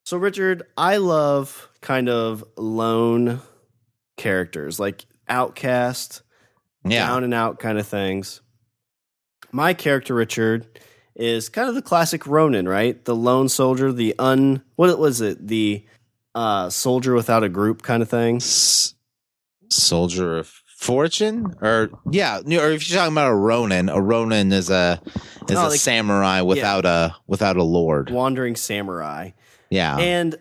So, Richard, I love kind of lone characters, like outcast, down and out kind of things. My character, Richard, is kind of the classic Ronin, right? The lone soldier, the soldier without a group kind of thing. Soldier of Fortune, or if you're talking about a Ronin is a samurai without a lord, wandering samurai. Yeah, and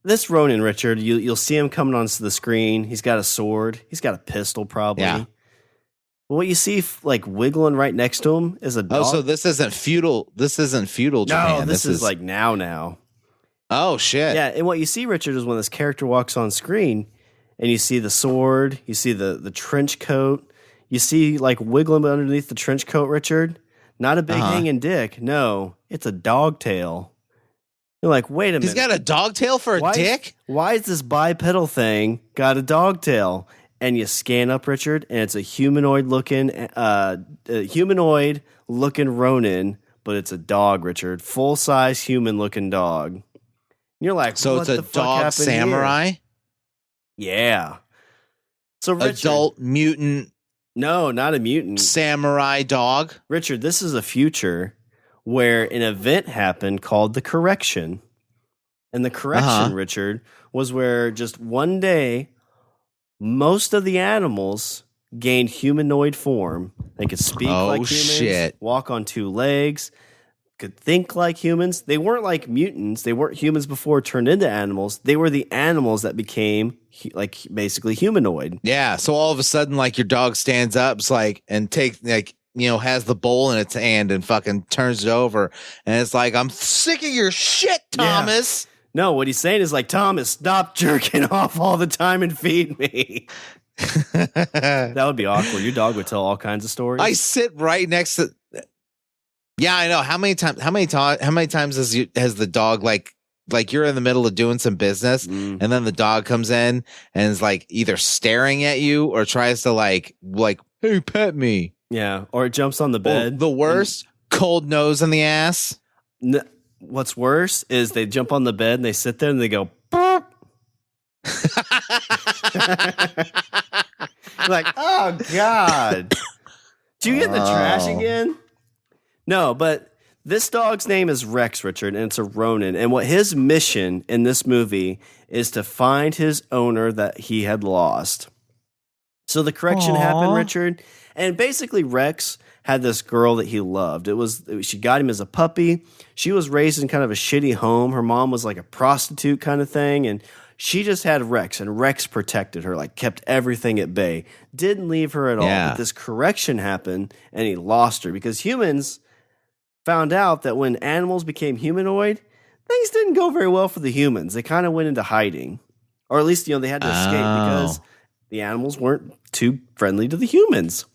this Ronin, Richard, you'll see him coming onto the screen. He's got a sword. He's got a pistol, probably. Yeah. But what you see, like wiggling right next to him, is a dog. Oh, so this isn't feudal. This isn't feudal Japan. No, this is like now. Oh shit! Yeah, and what you see, Richard, is when this character walks on screen, and you see the sword, you see the trench coat, you see like wiggling underneath the trench coat, Richard. Not a big hanging dick. No, it's a dog tail. You're like, wait a minute. He's got a dog tail for a dick? Why is this bipedal thing got a dog tail? And you scan up, Richard, and it's a humanoid looking Ronin, but it's a dog, Richard. Full size human looking dog. And you're like, so what it's a dog samurai? Here? Yeah. So Richard, adult mutant. No, not a mutant. Samurai dog. Richard, this is a future where an event happened called the Correction. And the Correction, Richard, was where just one day, most of the animals gained humanoid form. They could speak like humans, walk on two legs, could think like humans. They weren't like mutants. They weren't humans before turned into animals. They were the animals that became like basically humanoid. Yeah. So all of a sudden, like your dog stands up, and takes has the bowl in its hand and fucking turns it over, and it's like, I'm sick of your shit, Thomas. Yeah. No, what he's saying is like, Thomas, stop jerking off all the time and feed me. That would be awkward. Your dog would tell all kinds of stories. I sit right next to. Yeah, I know. How many times has the dog like you're in the middle of doing some business, and then the dog comes in and is like either staring at you or tries to like, hey, pet me. Yeah, or it jumps on the bed. Or the worst, cold nose in the ass. What's worse is they jump on the bed and they sit there and they go, boop. Like, oh, God. Did you get the trash again? No, but this dog's name is Rex, Richard, and it's a Ronin. And what his mission in this movie is to find his owner that he had lost. So the correction happened, Richard. And basically, Rex had this girl that he loved. She got him as a puppy. She was raised in kind of a shitty home. Her mom was like a prostitute kind of thing, and she just had Rex, and Rex protected her, like kept everything at bay. Didn't leave her at all. But this correction happened, and he lost her because humans found out that when animals became humanoid, things didn't go very well for the humans. They kind of went into hiding, or at least they had to escape because the animals weren't too friendly to the humans.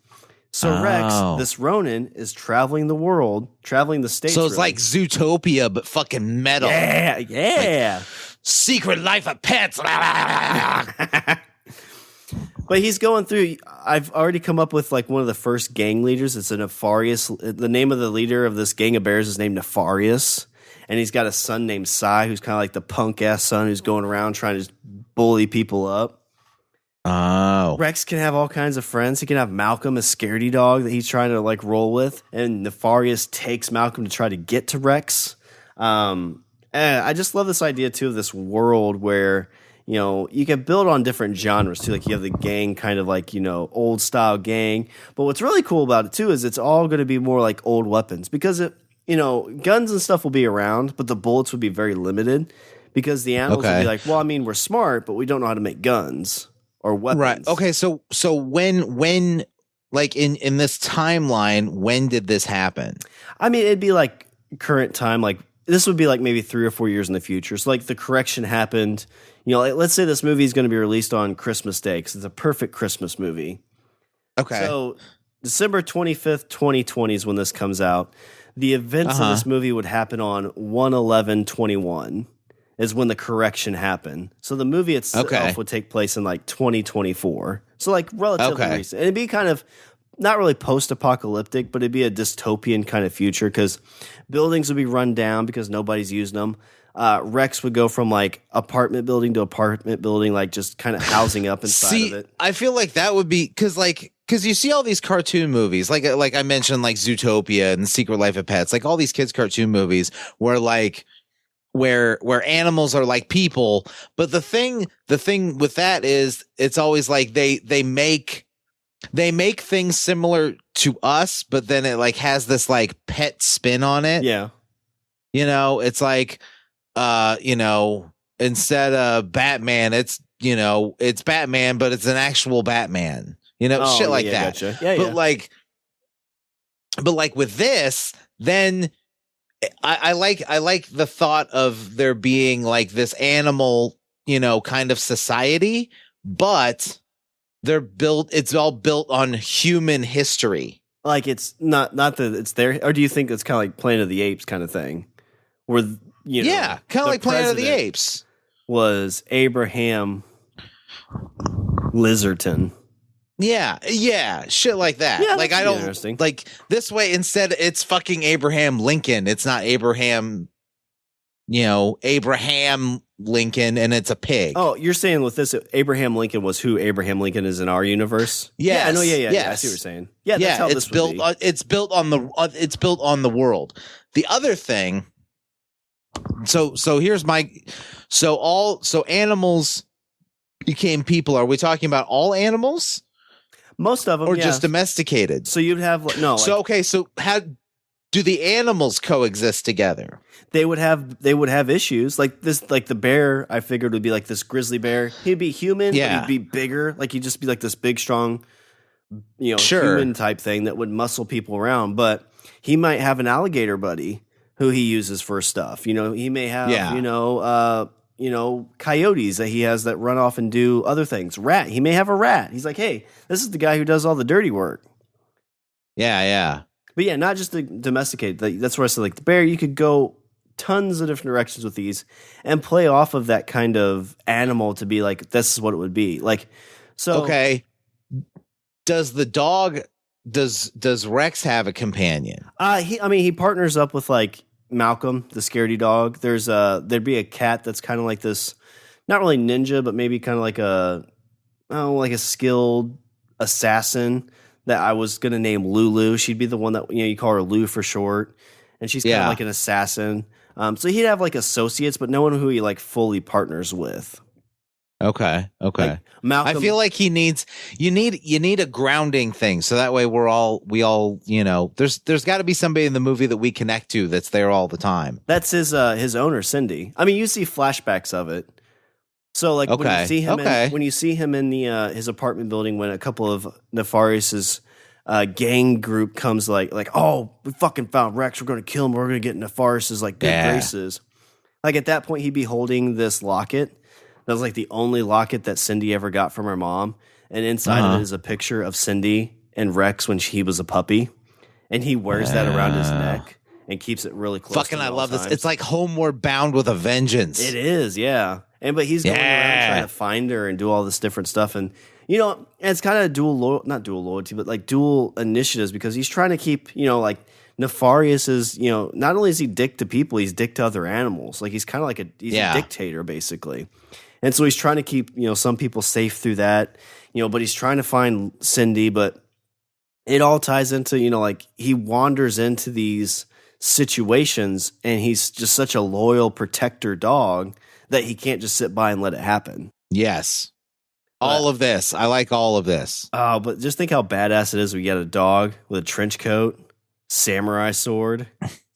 So Rex, this Ronin, is traveling the world, traveling the states. So it's like Zootopia, but fucking metal. Yeah. Like, Secret Life of Pets. But he's going through. I've already come up with like one of the first gang leaders. It's a Nefarious. The name of the leader of this gang of bears is named Nefarious, and he's got a son named Sai, who's kind of like the punk ass son who's going around trying to just bully people up. Oh. Rex can have all kinds of friends. He can have Malcolm, a scaredy dog that he's trying to like roll with, and Nefarious takes Malcolm to try to get to Rex. And I just love this idea too of this world where you can build on different genres too. Like you have the gang, kind of like old style gang. But what's really cool about it too is it's all going to be more like old weapons because guns and stuff will be around, but the bullets would be very limited because the animals will be like, well, I mean, we're smart, but we don't know how to make guns. Or weapons. Right. Okay. So when like in this timeline, when did this happen? I mean, it'd be like current time. Like this would be like maybe 3 or 4 years in the future. So like the correction happened. Like, let's say this movie is going to be released on Christmas Day because it's a perfect Christmas movie. Okay. So December 25th, 2020 is when this comes out. The events of this movie would happen on 1/11/21 is when the correction happened. So the movie itself would take place in like 2024. So like relatively recent. And it'd be kind of not really post-apocalyptic, but it'd be a dystopian kind of future because buildings would be run down because nobody's using them. Rex would go from like apartment building to apartment building, like just kind of housing up inside of it. I feel like that would be because you see all these cartoon movies, like I mentioned, like Zootopia and Secret Life of Pets, like all these kids' cartoon movies where like where animals are like people. But the thing with that is it's always like they make things similar to us, but then it like has this like pet spin on it. Yeah. You know, it's like, you know, instead of Batman, it's Batman, but it's an actual Batman, you know, shit like that. Gotcha. Yeah, but like with this, then I like the thought of there being like this animal, you know, kind of society, but it's all built on human history. Like it's not that it's there, or do you think it's kind of like Planet of the Apes kind of thing, where kind of like Planet of the Apes was Abraham Lizardton. Yeah, shit like that. Yeah, like I don't like this way. Instead, it's fucking Abraham Lincoln. It's not Abraham. You know, Abraham Lincoln, and it's a pig. Oh, you're saying with this, Abraham Lincoln was who Abraham Lincoln is in our universe? Yes. Yeah, I know. Yeah. Yes. I see what you're saying. Yeah, that's how it's built. It's built on the world. The other thing. So here's my. So animals became people. Are we talking about all animals? Most of them, or just domesticated? So you'd have no. So how do the animals coexist together? They would have issues like this. Like the bear, I figured would be like this grizzly bear. He'd be human, but he'd be bigger. Like he'd just be like this big, strong, human type thing that would muscle people around. But he might have an alligator buddy who he uses for stuff. You know, he may have coyotes that he has that run off and do other things. Rat, he may have a rat. He's like, hey, this is the guy who does all the dirty work. Yeah. But yeah, not just the domesticated. That's where I said like the bear, you could go tons of different directions with these and play off of that kind of animal to be like, this is what it would be. Like, so. Okay. Does the dog, does Rex have a companion? He partners up with like Malcolm, the scaredy dog. There'd be a cat that's kind of like this, not really ninja, but maybe kind of like a skilled assassin that I was going to name Lulu. She'd be the one that, you call her Lou for short. And she's kind of like an assassin. So he'd have like associates, but no one who he like fully partners with. Okay. Like Malcolm, I feel like you need a grounding thing. So that way we all, there's got to be somebody in the movie that we connect to that's there all the time. That's his owner, Cindy. I mean, you see flashbacks of it. So like when you see him in the his apartment building when a couple of Nefarious' gang group comes like, oh, we fucking found Rex, we're going to kill him, we're going to get Nefarious' like good graces. Like at that point he'd be holding this locket. That was like the only locket that Cindy ever got from her mom. And inside of it is a picture of Cindy and Rex when he was a puppy. And he wears that around his neck and keeps it really close. Fucking I love this. It's like Homeward Bound with a vengeance. It is, yeah. But he's going around trying to find her and do all this different stuff. And, it's kind of not dual loyalty, but like dual initiatives because he's trying to keep, like Nefarious is, not only is he dick to people, he's dick to other animals. Like he's kind of like a dictator basically. And so he's trying to keep, some people safe through that, but he's trying to find Cindy, but it all ties into, like he wanders into these situations and he's just such a loyal protector dog that he can't just sit by and let it happen. Yes. All of this. I like all of this. Oh, but just think how badass it is. We got a dog with a trench coat, samurai sword.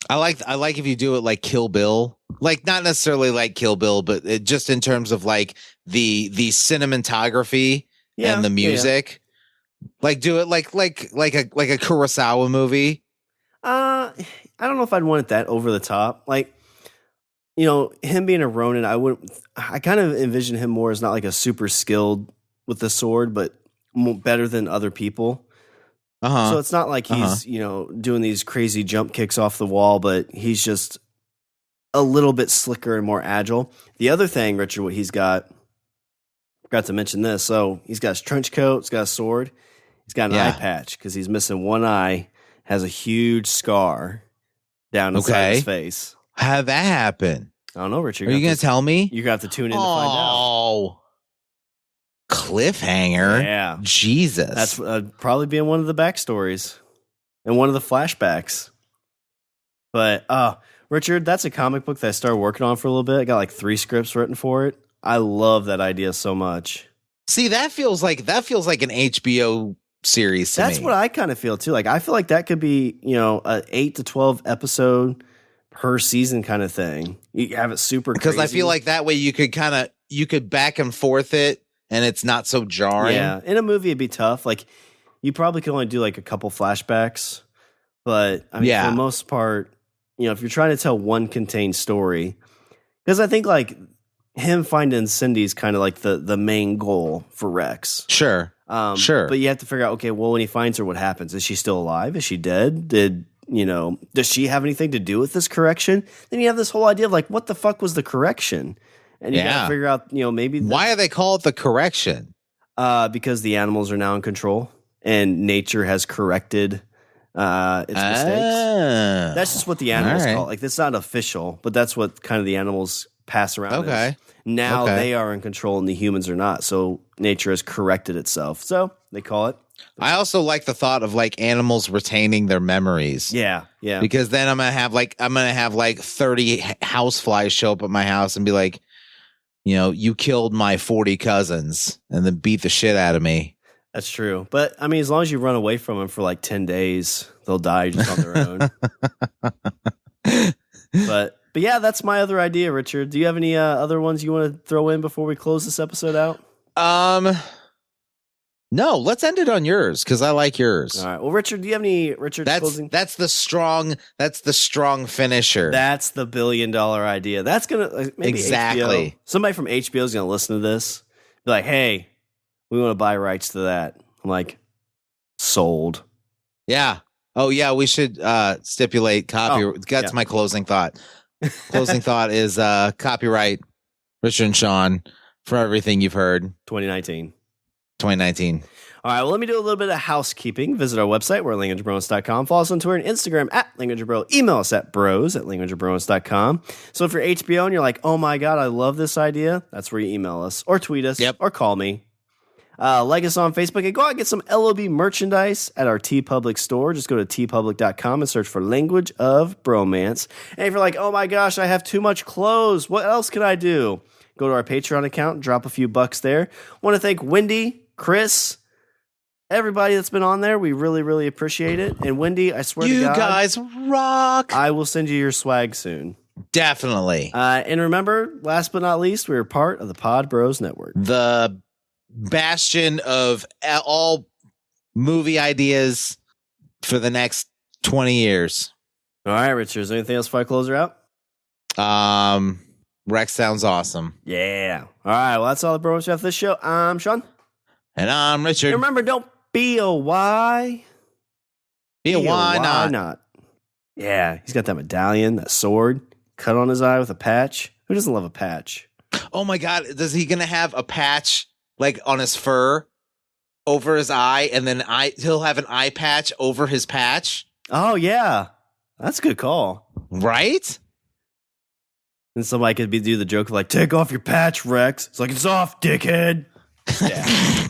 I like if you do it like Kill Bill, like not necessarily like Kill Bill, but just in terms of like the cinematography and the music, like do it like a Kurosawa movie. I don't know if I'd want it that over the top. Like, him being a Ronin, I kind of envision him more as not like a super skilled with the sword, but better than other people. So it's not like he's, doing these crazy jump kicks off the wall, but he's just a little bit slicker and more agile. The other thing, Richard, what he's got, forgot to mention this. So he's got his trench coat, he's got a sword, he's got an eye patch because he's missing one eye, has a huge scar down inside his face. How'd that happen? I don't know, Richard. Are you going to tell me? You're going to have to tune in to find out. Oh, cliffhanger. Yeah. Jesus. That's probably being one of the backstories and one of the flashbacks. But, Richard, that's a comic book that I started working on for a little bit. I got like 3 scripts written for it. I love that idea so much. See, that feels like an HBO series to me. That's what I kind of feel too. Like, I feel like that could be, an 8 to 12 episode per season kind of thing. You have it super because crazy. I feel like that way you could back and forth it and it's not so jarring. Yeah, in a movie it'd be tough. Like, you probably could only do like a couple flashbacks, but I mean, for the most part, if you're trying to tell one contained story, because I think like him finding Cindy's kind of like the main goal for Rex. Sure. Sure. But you have to figure out, okay, well, when he finds her, what happens? Is she still alive? Is she dead? Does she have anything to do with this correction? Then you have this whole idea of like, what the fuck was the correction? And you got to figure out, maybe why do they call it the correction? Because the animals are now in control and nature has corrected its mistakes. That's just what the animals call it. Like, that's not official, but that's what kind of the animals pass around. Okay. As. Now they are in control and the humans are not. So nature has corrected itself. So they call it. I also like the thought of like animals retaining their memories. Yeah. Yeah. Because then I'm gonna have like 30 houseflies show up at my house and be like, you killed my 40 cousins, and then beat the shit out of me. That's true. But I mean, as long as you run away from them for like 10 days, they'll die just on their own. But yeah, that's my other idea, Richard. Do you have any other ones you want to throw in before we close this episode out? No, let's end it on yours because I like yours. All right. Well, Richard, do you have any closing? That's the strong finisher. That's the $1 billion idea. That's gonna maybe exactly. HBO, somebody from HBO is gonna listen to this, be like, "Hey, we want to buy rights to that." I'm like, sold. Yeah. Oh yeah, we should stipulate copy. That's my closing thought. Closing thought is copyright Richard and Shawn for everything you've heard. 2019. All right, well, let me do a little bit of housekeeping. Visit our website, we're at languageofbromance.com. Follow us on Twitter and Instagram at languageofbro. Email us at bros@languageofbromance.com. So if you're HBO and you're like, oh my God, I love this idea, that's where you email us or tweet us or call me. Like us on Facebook and go out and get some LOB merchandise at our TeePublic store. Just go to teepublic.com and search for Language of Bromance. And if you're like, oh my gosh, I have too much clothes, what else can I do? Go to our Patreon account, drop a few bucks there. Want to thank Wendy, Chris, everybody that's been on there. We really, really appreciate it. And Wendy, I swear to God, you guys rock. I will send you your swag soon. Definitely. And remember, last but not least, we're part of the Pod Bros Network. The bastion of all movie ideas for the next 20 years. All right, Richard, is there anything else before I close her out? Rex sounds awesome. Yeah. All right, well, that's all the Bros have for this show. I'm Shawn. And I'm Richard. And remember, don't be a why. Be a why not. Yeah, he's got that medallion, that sword, cut on his eye with a patch. Who doesn't love a patch? Oh my God, is he going to have a patch like on his fur over his eye, and then he'll have an eye patch over his patch? Oh, yeah. That's a good call. Right? And somebody could do the joke of like, take off your patch, Rex. It's like, it's off, dickhead. Yeah.